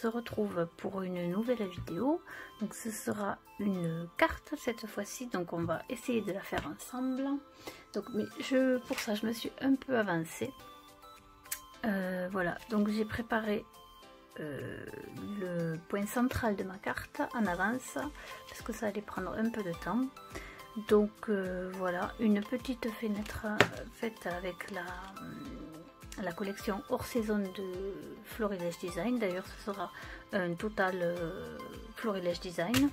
se retrouve pour une nouvelle vidéo. Donc ce sera une carte cette fois-ci, donc on va essayer de la faire ensemble. Donc mais pour ça je me suis un peu avancée. Voilà, donc j'ai préparé le point central de ma carte en avance parce que ça allait prendre un peu de temps. Donc voilà, une petite fenêtre faite avec la collection hors saison de Florilège Design. D'ailleurs ce sera un total Florilège Design.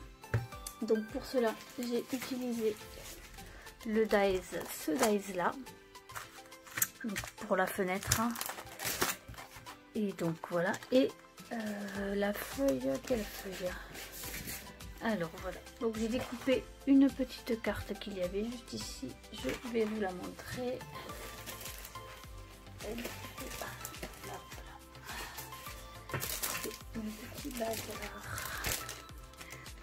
Donc pour cela j'ai utilisé le dies, ce dies là, donc pour la fenêtre. Et donc voilà, et la feuille, quelle feuille? Alors voilà, donc j'ai découpé une petite carte qu'il y avait juste ici, je vais vous la montrer. C'est un petit bazar.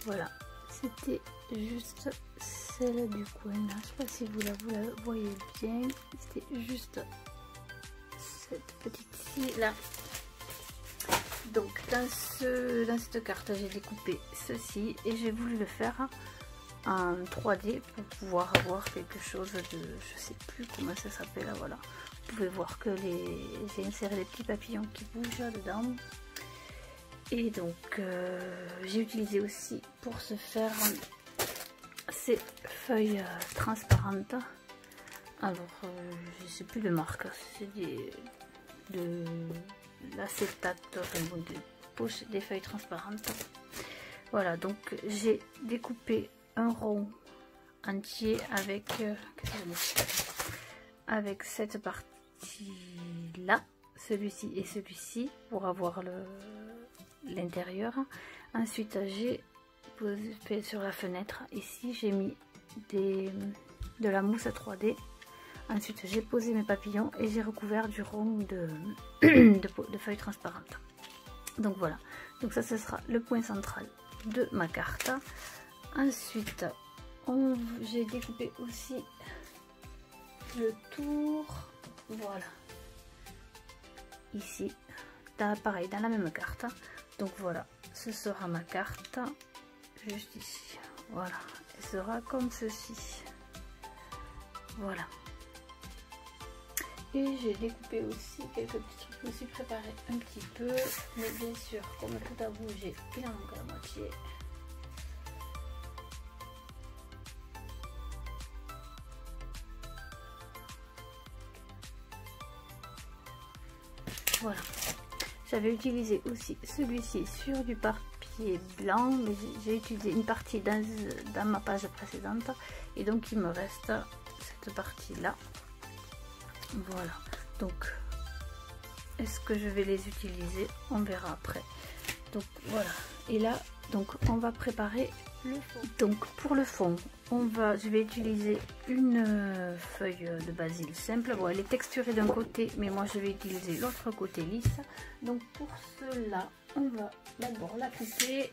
Voilà, c'était juste celle du coin là, je sais pas si vous la voyez bien, c'était juste cette petite-ci là. Donc dans cette carte j'ai découpé ceci et j'ai voulu le faire en 3D pour pouvoir avoir quelque chose de, je sais plus comment ça s'appelle, voilà. Vous pouvez voir que j'ai inséré des petits papillons qui bougent dedans. Et donc j'ai utilisé aussi pour ce faire ces feuilles transparentes. Alors je sais plus de marque, c'est de l'acétate, des feuilles transparentes. Voilà, donc j'ai découpé un rond entier avec avec cette partie là, celui-ci et celui-ci pour avoir l'intérieur. Ensuite j'ai posé sur la fenêtre ici, j'ai mis de la mousse 3D. Ensuite j'ai posé mes papillons et j'ai recouvert du rond de feuilles transparentes. Donc voilà, donc ça ce sera le point central de ma carte. Ensuite j'ai découpé aussi le tour, voilà, ici, pareil dans la même carte. Donc voilà, ce sera ma carte juste ici, voilà, elle sera comme ceci, voilà. Et j'ai découpé aussi quelques petits trucs, je me suis préparé un petit peu, mais bien sûr, comme tout a bougé, il en manque la moitié. Voilà. J'avais utilisé aussi celui-ci sur du papier blanc, mais j'ai utilisé une partie dans ma page précédente, et donc il me reste cette partie-là. Voilà, donc est-ce que je vais les utiliser? On verra après. Donc voilà, et là donc on va préparer le fond. Donc pour le fond je vais utiliser une feuille de basil simple. Bon, elle est texturée d'un côté, mais moi je vais utiliser l'autre côté lisse. Donc pour cela on va d'abord la couper.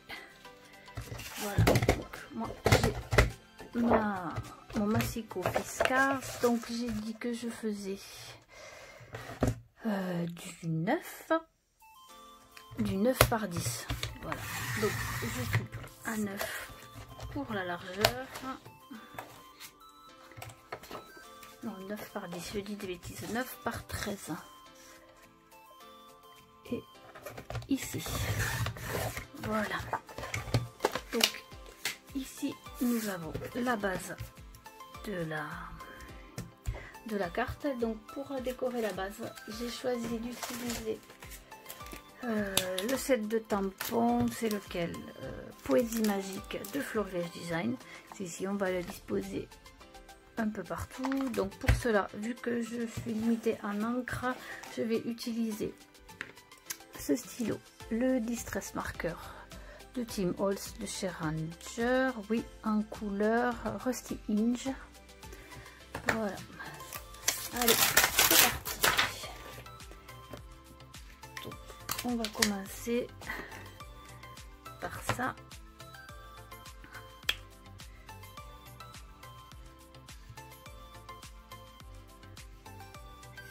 Voilà, donc moi j'ai mon massicot Fiskars, donc j'ai dit que je faisais du 9 par 10. Voilà, donc je coupe à 9 pour la largeur. Non, 9 par 10, je dis des bêtises, 9 par 13. Et ici, voilà. Donc ici nous avons la base de la carte. Donc pour décorer la base, j'ai choisi d'utiliser le set de tampons, c'est lequel? Poésie magique de Florilège Design. Ici on va le disposer un peu partout. Donc pour cela, vu que je suis limitée en encre, je vais utiliser ce stylo, le Distress Marker de Tim Holtz de chez Ranger, oui, en couleur Rusty Hinge. Voilà, allez, c'est parti. Donc, on va commencer par ça.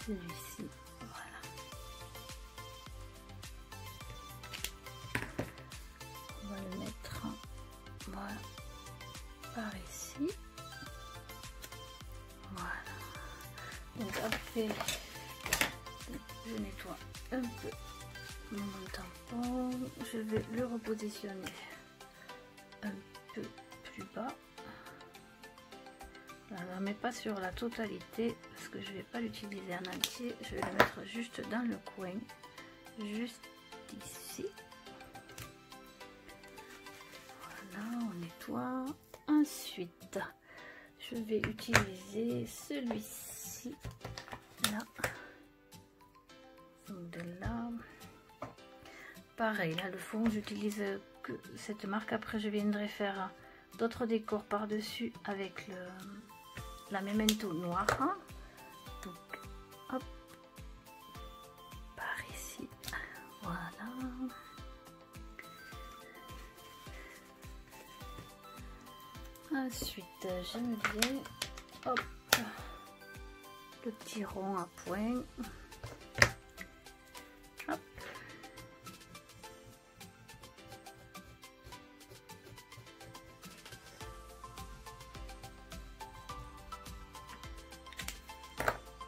Celui-ci, voilà. Voilà, par ici. Voilà. Donc après, je nettoie un peu mon tampon. Je vais le repositionner un peu plus bas. Alors, mais pas sur la totalité parce que je ne vais pas l'utiliser en entier. Je vais le mettre juste dans le coin, juste ici. Voilà, on nettoie. Ensuite, je vais utiliser celui-ci là. Donc de là. Pareil, là le fond, j'utilise que cette marque. Après, je viendrai faire d'autres décors par-dessus avec la Memento noire. Donc, hop, par ici. Voilà. Ensuite, j'aime bien, hop, le petit rond à point. Hop.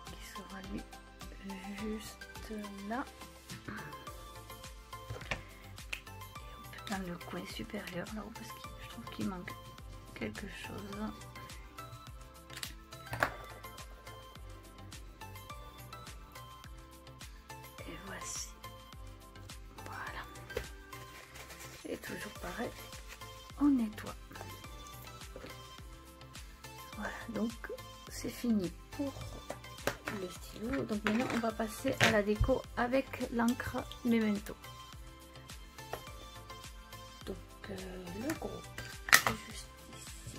Qui sera lui juste là. Et hop, dans le coin supérieur là-haut parce que je trouve qu'il manque quelque chose. Et voici. Voilà. Et toujours pareil, on nettoie. Voilà, donc c'est fini pour le stylo. Donc maintenant on va passer à la déco avec l'encre Memento. Donc le gros, c'est juste ici.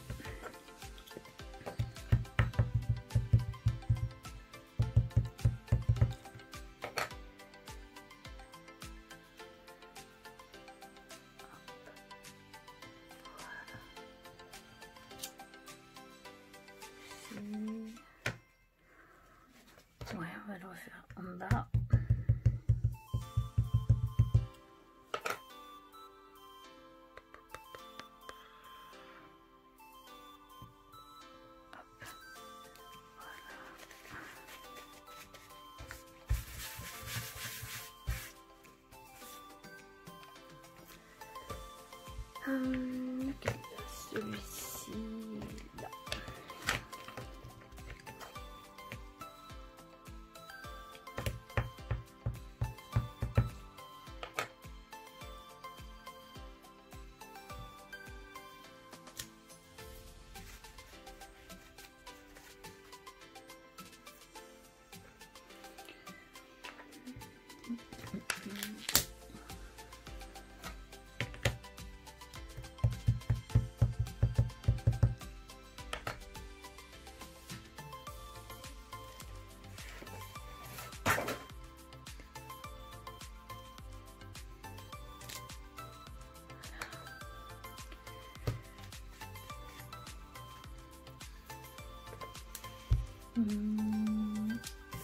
Ouais, on va le refaire en bas. Celui-ci là.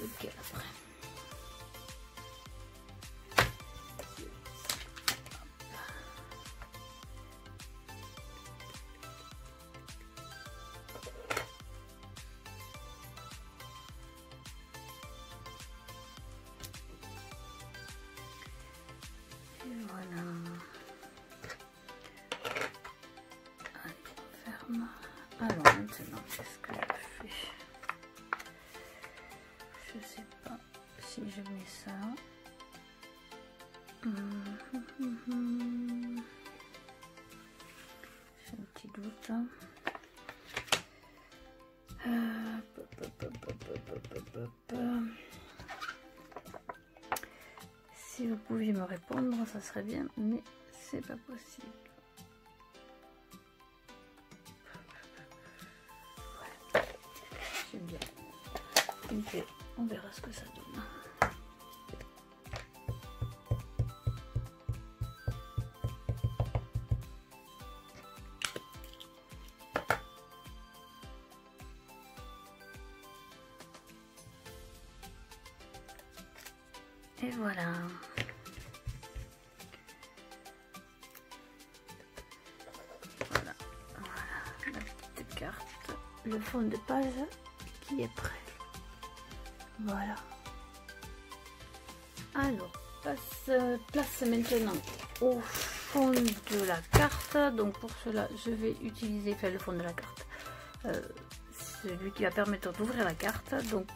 Ok, après. Et voilà. Allez, on ferme. Alors maintenant, qu'est-ce que je fais? Je sais pas si je mets ça. J'ai un petit doute. Si vous pouviez me répondre, ça serait bien, mais c'est pas possible. Ouais, j'aime bien. Ok, on verra ce que ça donne. Et voilà. Voilà. le fond de page qui est prêt. Voilà. Alors, place maintenant au fond de la carte. Donc pour cela, je vais utiliser le fond de la carte. Celui qui va permettre d'ouvrir la carte. Donc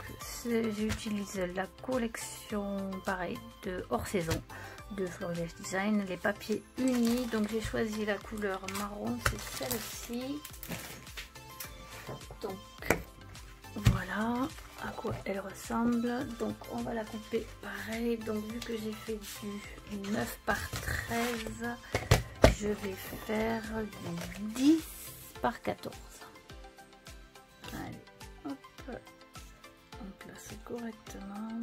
j'utilise la collection pareil de hors saison de Florilège Design, les papiers unis. Donc j'ai choisi la couleur marron, c'est celle-ci. Donc voilà à quoi elle ressemble. Donc on va la couper pareil. Donc vu que j'ai fait du 9 par 13, je vais faire du 10 par 14. Allez, hop, on place correctement.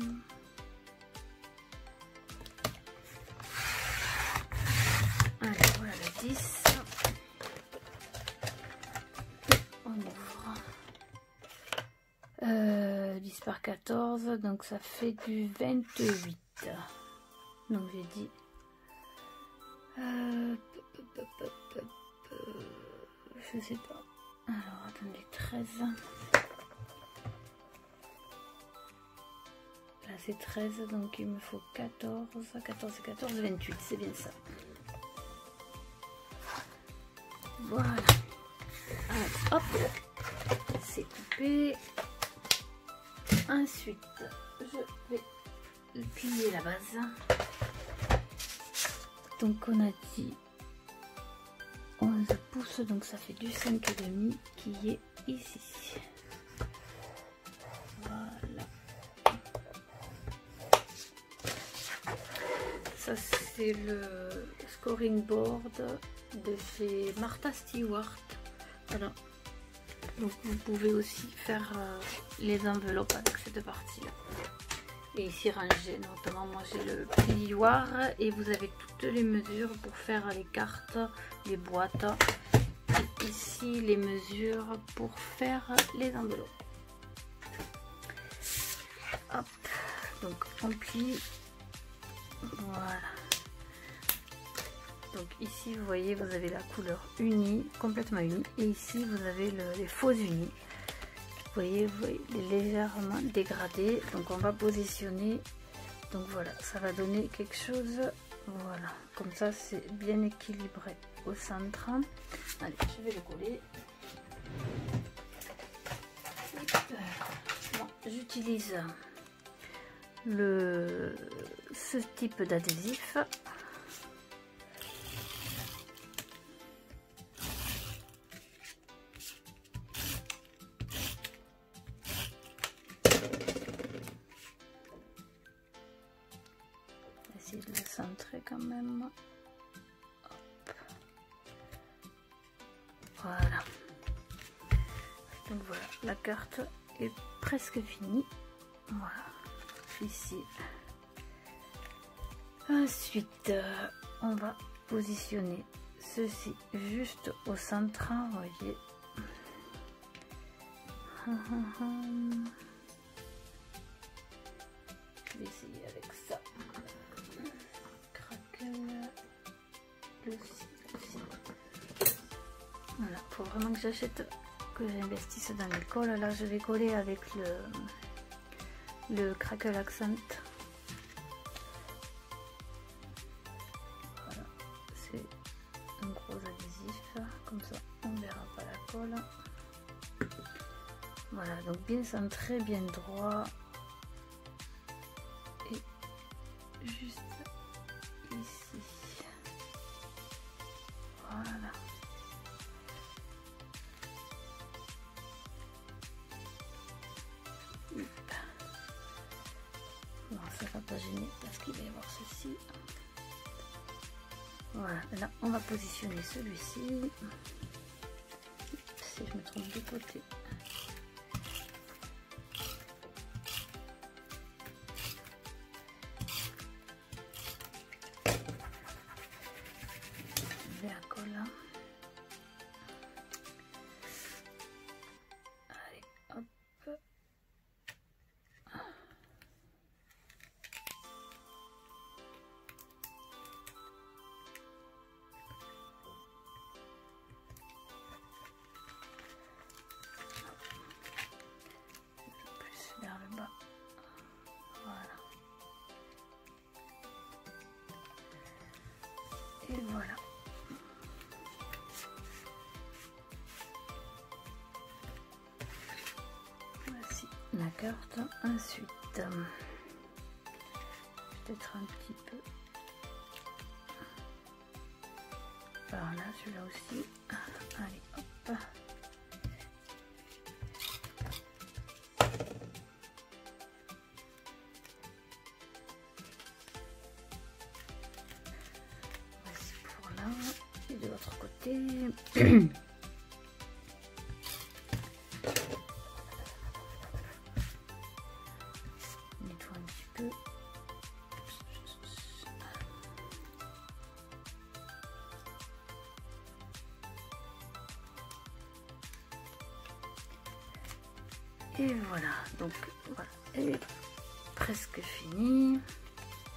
Allez, voilà le 10. On ouvre. 10 par 14, donc ça fait du 28. Donc j'ai dit... je sais pas. Alors attendez, 13. Là c'est 13, donc il me faut 14, 14 et 14, 28, c'est bien ça. Voilà. Alors, hop, c'est coupé. Ensuite, je vais plier la base. Donc on a dit 11 pouces, donc ça fait du 5,5 qui est ici. Voilà. Ça c'est le scoring board de chez Martha Stewart. Voilà. Donc vous pouvez aussi faire les enveloppes avec cette partie là. Et ici ranger, notamment moi j'ai le plioir et vous avez toutes les mesures pour faire les cartes, les boîtes. Et ici les mesures pour faire les enveloppes. Hop, donc on plie. Voilà. Donc ici vous voyez, vous avez la couleur unie, complètement unie, et ici vous avez les faux unis. Vous voyez, légèrement dégradé. Donc on va positionner. Donc voilà, ça va donner quelque chose. Voilà, comme ça c'est bien équilibré au centre. Allez, je vais le coller. Bon, j'utilise ce type d'adhésif. De le centrer quand même. Hop. Voilà. Donc voilà, la carte est presque finie. Voilà. Ici. Ensuite, on va positionner ceci juste au centre. Vous voyez. Je vais essayer avec ça. Voilà, faut vraiment que j'achète, que j'investisse dans les colles. Là je vais coller avec le Crackle Accent. Voilà, c'est un gros adhésif, comme ça on verra pas la colle. Voilà, donc bien centré, bien droit, et juste ici. Voilà. Bon, ça va pas gêner parce qu'il va y avoir ceci. Voilà, là on va positionner celui-ci. Si je me trompe du côté. Là. Allez, hop. voilà. Voici la carte. Ensuite, peut-être un petit peu par là, celui-là aussi. Allez, hop. Voici pour là. Et de l'autre côté. Nettoie un petit peu. Et voilà, donc voilà, elle est presque finie.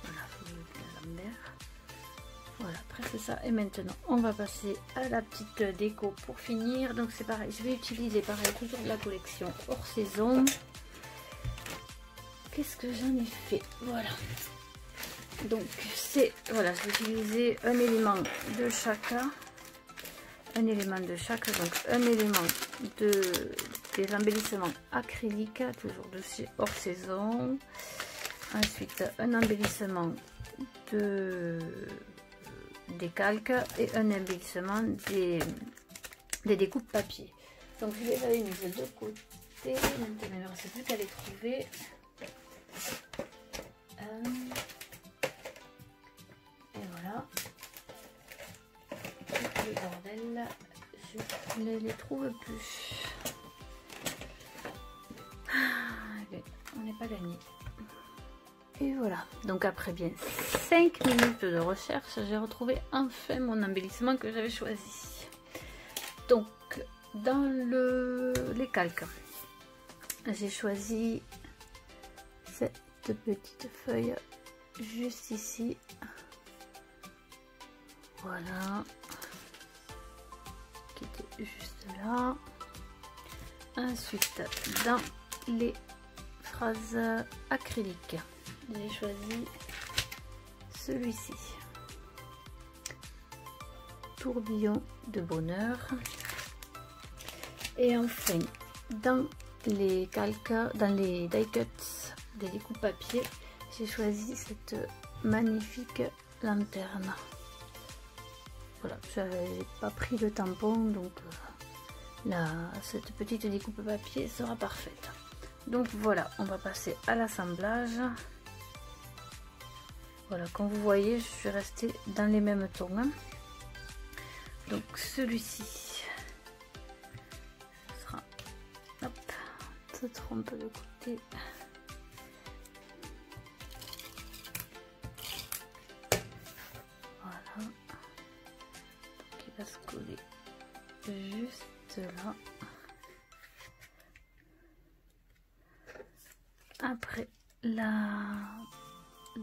Voilà, la Lambert. Voilà, presque ça. Et maintenant, on va passer à la petite déco pour finir. Donc c'est pareil, je vais utiliser pareil toujours de la collection hors saison. Qu'est-ce que j'en ai fait? Voilà. Donc c'est, voilà, je vais utiliser un élément de chacun. Un élément de chaque, donc un élément des embellissements acryliques, toujours de chez hors saison. Ensuite, un embellissement des calques et un embellissement des découpes papier. Donc je les avais mises de côté. Maintenant, il ne reste plus qu'à les trouver. Et voilà. Le bordel, je ne les trouve plus. On n'est pas gagné. Et voilà, donc après bien 5 minutes de recherche, j'ai retrouvé enfin mon embellissement que j'avais choisi. Donc dans les calques, j'ai choisi cette petite feuille juste ici. Voilà, qui était juste là. Ensuite, dans les phrases acryliques, j'ai choisi celui-ci, tourbillon de bonheur. Et enfin, dans les calques, dans les die cuts des découpes papier, j'ai choisi cette magnifique lanterne. Voilà, j'avais pas pris le tampon, donc cette petite découpe papier sera parfaite. Donc voilà, on va passer à l'assemblage. Voilà, comme vous voyez, je suis restée dans les mêmes tons, hein. Donc celui-ci sera, hop, se trompe de côté. Voilà, donc il va se coller juste là. Après la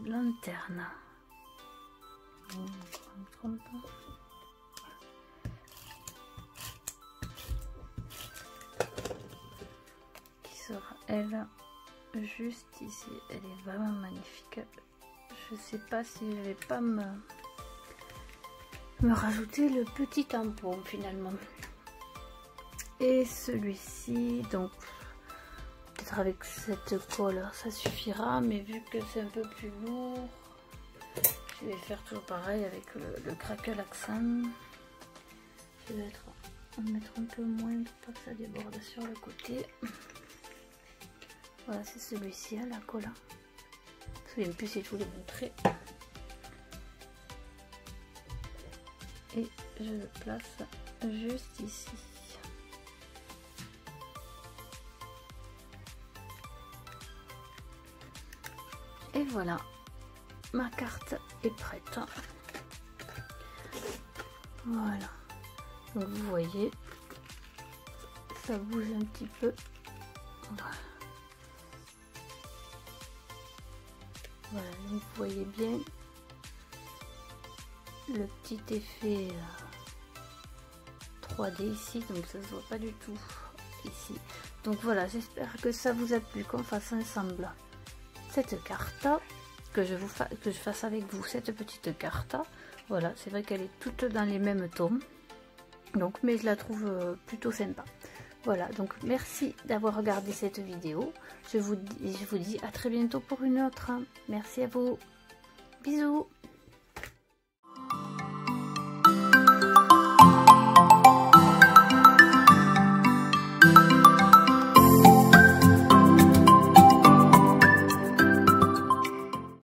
lanterne, qui sera elle juste ici. Elle est vraiment magnifique. Je sais pas si je vais pas me rajouter le petit tampon finalement. Et celui-ci, donc peut-être avec cette colle ça suffira, mais vu que c'est un peu plus lourd, je vais faire toujours pareil avec le craquel accent. Je vais en mettre un peu moins pour pas que ça déborde sur le côté. Voilà, c'est celui-ci à la colle. Je ne me souviens plus si je vous l'ai montré. Et je le place juste ici. Et voilà, ma carte est prête. Voilà, donc vous voyez, ça bouge un petit peu. Voilà, donc vous voyez bien le petit effet 3D ici, donc ça se voit pas du tout ici. Donc voilà, j'espère que ça vous a plu, qu'on fasse ensemble cette carte, que je fasse avec vous cette petite carte. Voilà, c'est vrai qu'elle est toute dans les mêmes tons. Donc, mais je la trouve plutôt sympa. Voilà, donc merci d'avoir regardé cette vidéo. Je vous dis à très bientôt pour une autre. Merci à vous. Bisous.